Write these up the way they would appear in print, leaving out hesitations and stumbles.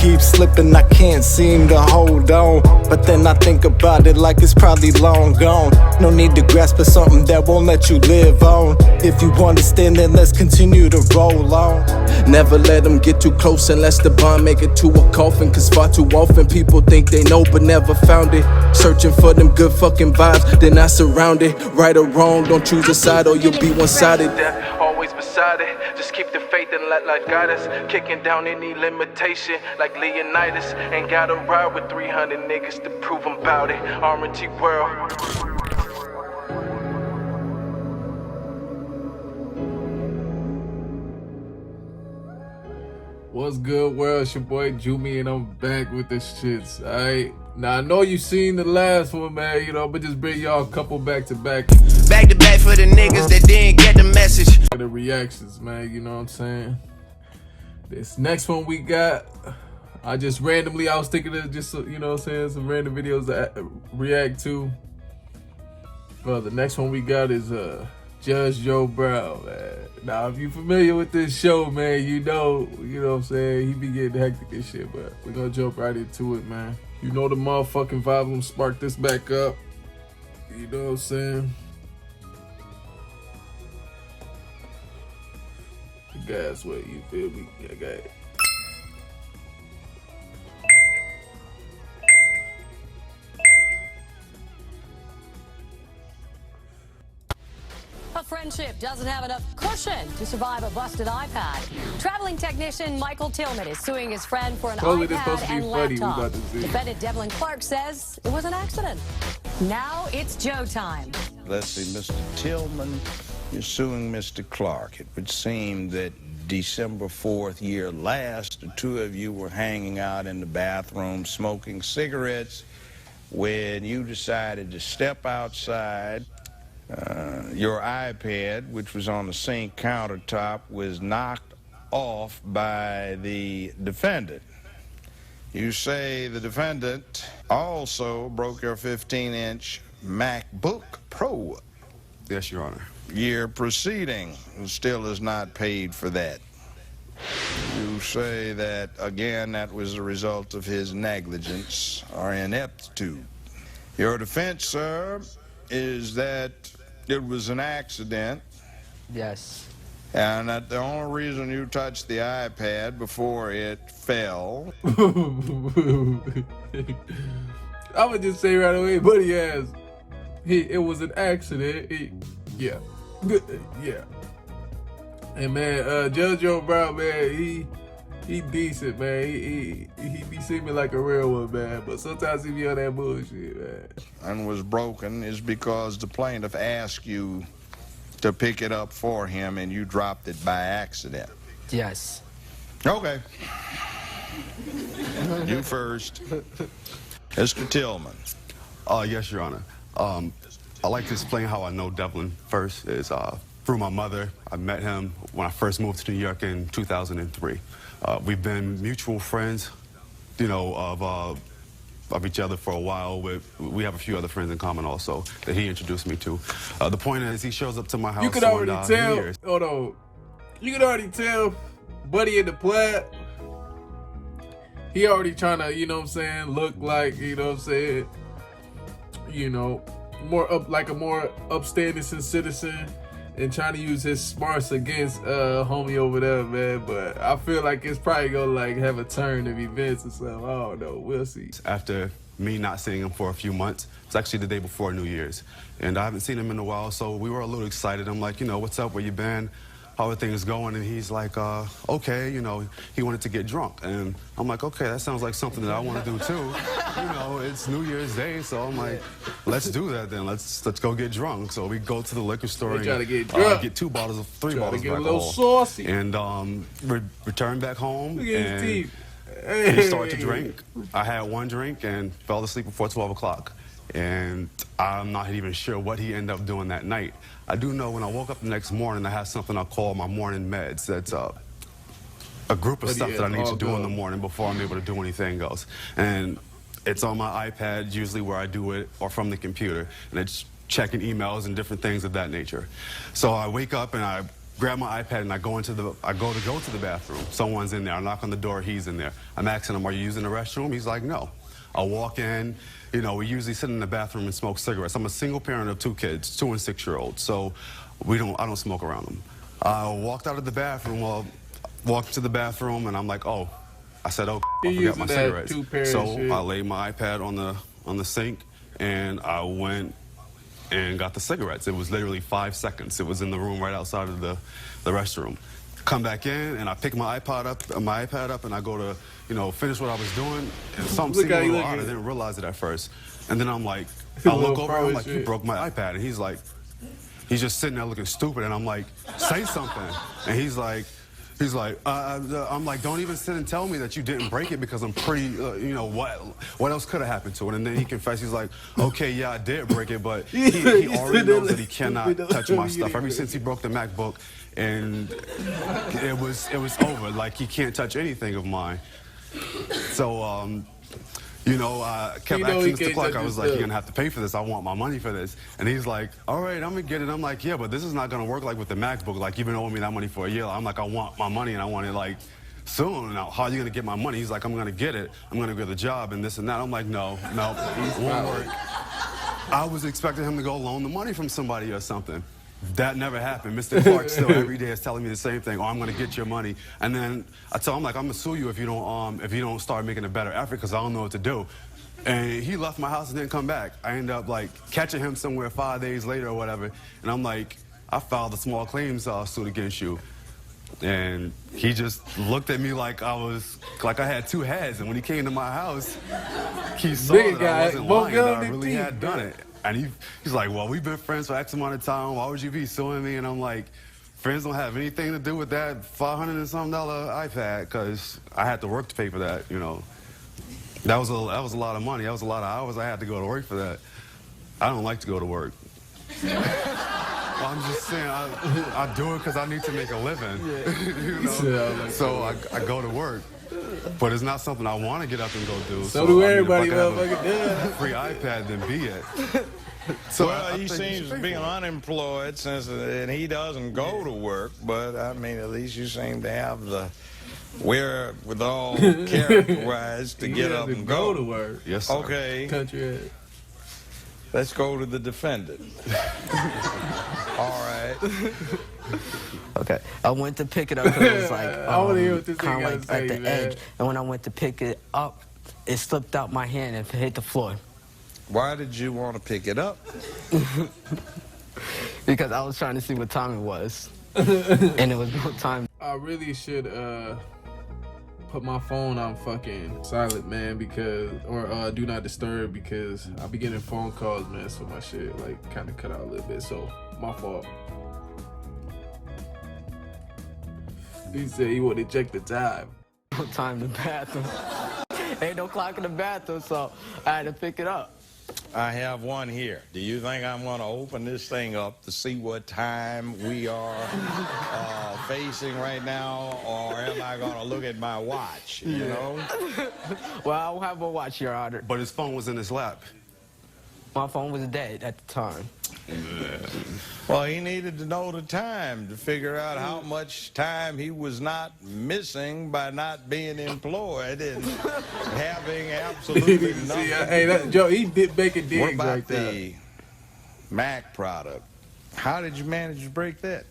keeps slipping, I can't seem to hold on. But then I think about it like it's probably long gone. No need to grasp at something that won't let you live on. If you understand, then let's continue to roll on. Never let them get too close unless the bond make it to a coffin. Cause far too often people think they know but never found it. Searching for them good fucking vibes, they're not surrounded. Right or wrong, don't choose a side or you'll be one-sided. Always beside it, just keep the faith and let life guide us. Kicking down any limitation like Leonidas. Ain't gotta ride with 300 niggas to prove I'm bout it. R&T world. What's good, world? It's your boy Jumie, and I'm back with the shits. Alright, now I know you seen the last one, man. You know, but just bring y'all a couple back to back for the niggas that didn't get the message. The reactions, man. You know what I'm saying? This next one we got, I just randomly, I was thinking of just, you know what I'm saying, some random videos to react to. Well, the next one we got is Judge Joe Brown, man. Now, if you familiar with this show, man, you know what I'm saying, he be getting hectic and shit, but we're gonna jump right into it, man. You know the motherfucking volume spark this back up. You know what I'm saying? Guys, what you feel me? I got it. A friendship doesn't have enough cushion to survive a busted iPad. Traveling technician Michael Tillman is suing his friend for an iPad and laptop. Defendant Devlin Clark says it was an accident. Now it's Joe time. Let's see, Mr. Tillman, you're suing Mr. Clark. It would seem that December 4th year last, the two of you were hanging out in the bathroom smoking cigarettes when you decided to step outside. Your iPad, which was on the sink countertop, was knocked off by the defendant. You say the defendant also broke your 15-inch MacBook Pro. Yes, Your Honor. Year preceding, and still is not paid for that. You say that, again, that was a result of his negligence or ineptitude. Your defense, sir, is that it was an accident. Yes. And that the only reason you touched the iPad before it fell. I would just say right away, buddy ass. It was an accident. Yeah. Yeah. And man, Judge Joe Brown, man, he decent, man. He be seeming like a real one, man. But sometimes he be on that bullshit, man. And was broken is because the plaintiff asked you to pick it up for him and you dropped it by accident. Yes. Okay. You first. Mr. Tillman. Yes, Your Honor. I like to explain how I know Devlin first. Is through my mother. I met him when I first moved to New York in 2003. We've been mutual friends, you know, of each other for a while. We have a few other friends in common also that he introduced me to. The point is, he shows up to my house. You could already tell. Hold on. You could already tell, Buddy in the plaid. He already trying to, you know what I'm saying, look like, you know what I'm saying, you know, like a more upstanding citizen, and trying to use his smarts against homie over there, man. But I feel like it's probably gonna like have a turn of events or something. I don't know. We'll see. After me not seeing him for a few months, it's actually the day before New Year's, and I haven't seen him in a while, so we were a little excited. I'm like, you know, what's up? Where you been? How are things going? And he's like, okay, you know, he wanted to get drunk. And I'm like, okay, that sounds like something that I want to do too. You know, it's New Year's Day, so I'm like, let's do that then. Let's go get drunk. So we go to the liquor store and get 2 bottles of 3 bottles of alcohol. A little saucy. And return back home. Look at his teeth. Hey. We started to drink. I had 1 drink and fell asleep before 12 o'clock. And I'm not even sure what he ended up doing that night. I do know when I woke up the next morning, I had something I call my morning meds. That's a group of stuff that I need to do in the morning before I'm able to do anything else. And it's on my iPad, usually where I do it, or from the computer. And it's checking emails and different things of that nature. So I wake up and I grab my iPad and I go to the bathroom. Someone's in there. I knock on the door. He's in there. I'm asking him, "Are you using the restroom?" He's like, "No." I walk in. You know, we usually sit in the bathroom and smoke cigarettes. I'm a single parent of 2 kids, 2 and 6-year-olds, so I don't smoke around them. I walked out of the bathroom. Well, walked to the bathroom and I'm like, "Oh," I said, "Oh, I forgot my cigarettes." So I laid my iPad on the sink and I went and got the cigarettes. It was literally 5 seconds. It was in the room right outside of the restroom. Come back in and I pick my iPad up and I go to, you know, finish what I was doing, and something seemed a little odd. I didn't realize it at first. And then I'm like, I look over and I'm like, "You broke my iPad." And he's just sitting there looking stupid, and I'm like, "Say something." And he's like, I'm like, "Don't even sit and tell me that you didn't break it, because I'm pretty, you know, what else could have happened to it?" And then he confessed. He's like, "Okay, yeah, I did break it, but he already knows that he cannot touch my stuff. Ever since he broke the MacBook, and it was over. Like, he can't touch anything of mine." So, you know, I kept asking Mr. Clark. I was like, "You're gonna have to pay for this. I want my money for this." And he's like, "All right, I'm gonna get it." I'm like, "Yeah, but this is not gonna work like with the MacBook. Like, you've been owing me that money for a year." I'm like, "I want my money, and I want it like soon. Now, how are you gonna get my money?" He's like, "I'm gonna get it. I'm gonna get the job and this and that." I'm like, "No, it won't work." I was expecting him to go loan the money from somebody or something. That never happened. Mr. Clark still every day is telling me the same thing. "Oh, I'm gonna get your money." And then I tell him, like, "I'm gonna sue you if you don't start making a better effort, because I don't know what to do." And he left my house and didn't come back. I ended up like catching him somewhere 5 days later or whatever. And I'm like, "I filed a small claims suit against you." And he just looked at me like I had 2 heads. And when he came to my house, he saw that I wasn't lying, that I really had done it. And he's like, "Well, we've been friends for X amount of time. Why would you be suing me?" And I'm like, "Friends don't have anything to do with that $500 and some iPad, because I had to work to pay for that, you know." That was a lot of money. That was a lot of hours I had to go to work for that. I don't like to go to work. I'm just saying, I do it because I need to make a living. You know? So I go to work. But it's not something I want to get up and go do. So do everybody, if I could have a free iPad, then be it. So well, he seems to be unemployed and he doesn't go to work, but I mean, at least you seem to have the wherewithal character-wise to get up and go to work. Yes, sir. Okay. Country head. Let's go to the defendant. All right. Okay, I went to pick it up because it was like kind of like at the edge, and when I went to pick it up, it slipped out my hand and hit the floor. Why did you want to pick it up? Because I was trying to see what time it was, and it was no time. I really should put my phone on fucking silent, man, or do not disturb, because I be getting phone calls, man, so my shit like kind of cut out a little bit, so my fault. He said he would check the time. No time in the bathroom. Ain't no clock in the bathroom, so I had to pick it up. I have one here. Do you think I'm going to open this thing up to see what time we are facing right now, or am I going to look at my watch, you know? Well, I don't have a watch, Your Honor. But his phone was in his lap. My phone was dead at the time. Well, he needed to know the time to figure out how much time he was not missing by not being employed and having absolutely nothing. Hey, Joe, he did bacon digs What about right there. the Mac product? How did you manage to break that?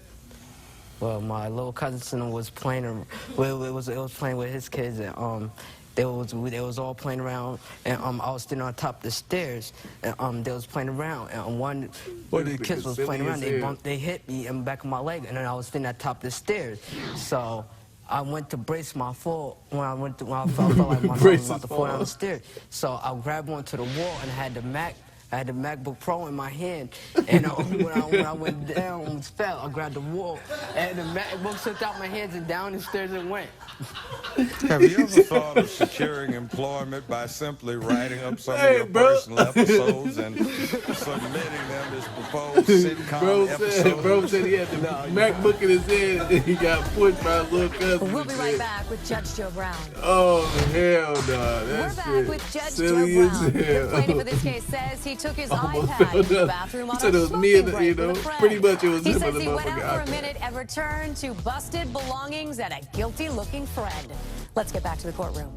Well, my little cousin was playing. It was playing with his kids, and they was all playing around, and I was sitting on top of the stairs, and they was playing around, and one of the kids was playing around. They hit me in the back of my leg, and then I was sitting at the top of the stairs. So I went to brace my fall when I felt like my phone was about to fall down the stairs. So I grabbed onto the wall and I had the MacBook Pro in my hand, and when I went down, almost fell. I grabbed the wall, and the MacBook slipped out my hands, and down the stairs it went. Have you ever thought of securing employment by simply writing up some of your personal episodes and submitting them as proposed sitcom episodes? Bro said he had the MacBook in his head and he got pushed by his little cousin. We'll be right back with Judge Joe Brown. Oh, hell no. That's We're back with Judge silly Joe as Brown. The hell. plaintiff for this case says he took his iPad into the bathroom on a smoking break with a friend. Pretty much it was He him says and the he went out motherfucking for a iPad. minute and returned to busted belongings and a guilty-looking friend. Let's get back to the courtroom.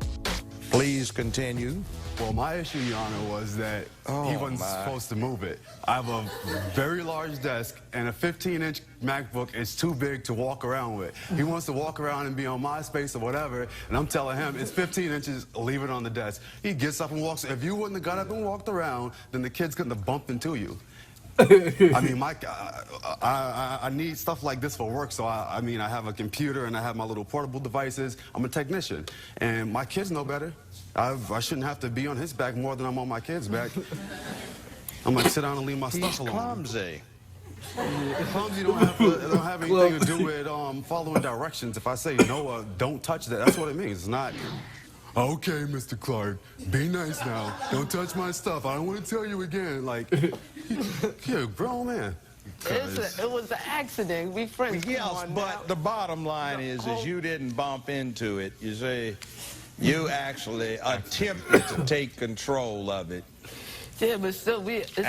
Please continue. Well, my issue, Your Honor, was that he wasn't supposed to move it. I have a very large desk, and a 15-inch MacBook is too big to walk around with. He wants to walk around and be on MySpace or whatever, and I'm telling him, it's 15 inches, leave it on the desk. He gets up and walks. If you wouldn't have got up and walked around, then the kids couldn't have bumped into you. I mean, I need stuff like this for work, so I mean, I have a computer and I have my little portable devices. I'm a technician, and my kids know better. I shouldn't have to be on his back more than I'm on my kids' back. I'm like, sit down and leave my stuff alone. Clumsy. Clumsy don't have anything to do with following directions. If I say, no, don't touch that, that's what it means. It's not, okay, Mr. Clark, be nice now. Don't touch my stuff. I don't want to tell you again. Like, you're a grown man. It was an accident. We friends. Yes, but the bottom line is you didn't bump into it. You see, you actually attempted to take control of it. Yeah, but still, we've been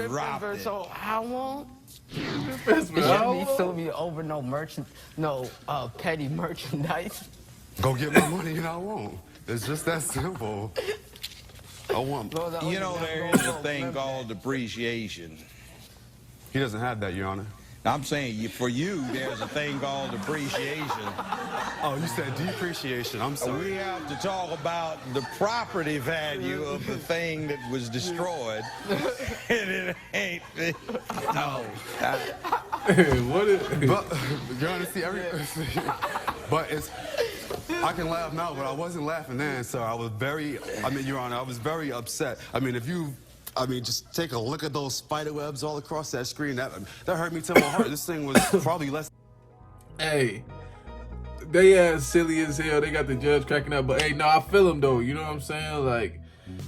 dropped friends it. for so how long? How long? You feel me over no petty merchandise. Go get my money and I won't. It's just that simple. I want. You know, there is a thing called depreciation. He doesn't have that, Your Honor. I'm saying, for you, there's a thing called depreciation. Oh, you said depreciation. I'm sorry. We have to talk about the property value of the thing that was destroyed. And it ain't. No. What is? But, Your Honor, see, but it's. I can laugh now, but I wasn't laughing then, so I was Your Honor, I was very upset. I mean, just take a look at those spider webs all across that screen. That hurt me to my heart. This thing was probably less. Hey, they ass silly as hell. They got the judge cracking up, but hey, no, I feel them though. You know what I'm saying? Like,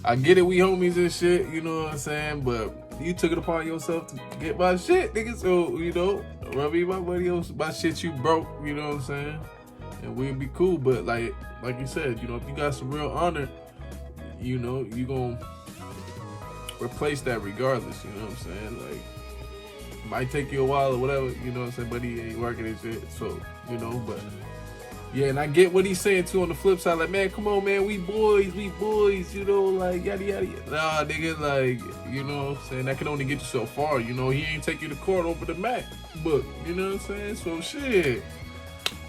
I get it, we homies and shit. You know what I'm saying? But you took it upon yourself to get my shit, nigga. So rub me my money on my shit you broke. You know what I'm saying? And we'd be cool. But like you said, if you got some real honor, you gonna replace that regardless, you know what I'm saying? Like, it might take you a while or whatever, you know what I'm saying? But he ain't working and shit, so, but yeah, and I get what he's saying too on the flip side, like, man, come on, man, we boys, like, yada, yada, yada. Nah, nigga, like, you know what I'm saying? That can only get you so far, he ain't take you to court over the Mac book, you know what I'm saying? So, shit,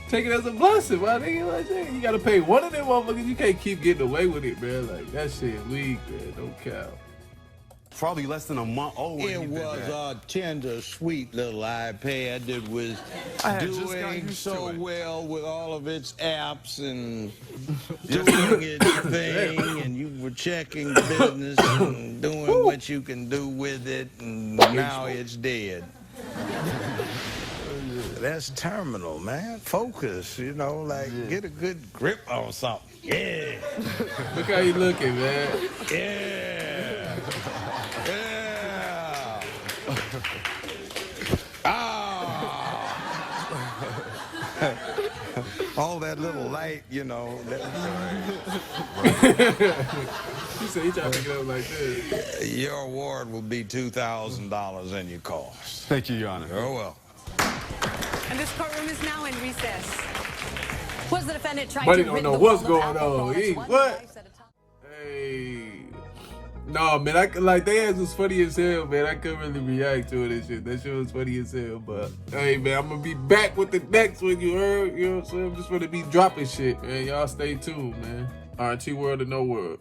take it as a blessing, my nigga, like, shit, you gotta pay one of them motherfuckers, you can't keep getting away with it, man, like, that shit weak, man, don't count. Probably less than a month old when It he did was that. a tender, sweet little iPad that was doing so well with all of its apps and doing its thing, and you were checking business and doing what you can do with it, and now it's dead. That's terminal, man. Focus, get a good grip on something. Yeah. Look how you looking, man. Yeah. Yeah. All that little light, You said he trying to pick it up like this. Your award will be $2,000 in your cost. Thank you, Your Honor. You're welcome. And this courtroom is now in recess. Was the defendant trying Buddy to don't rid know the what's world of going alcohol? on. That's He- one what? device at a time. Hey. No, man, they ass was funny as hell, man. I couldn't really react to it and shit. That shit was funny as hell, but hey, man, I'm gonna be back with the next one, you heard? You know what I'm saying? I'm just gonna be dropping shit, man. Y'all stay tuned, man. RT World to No World.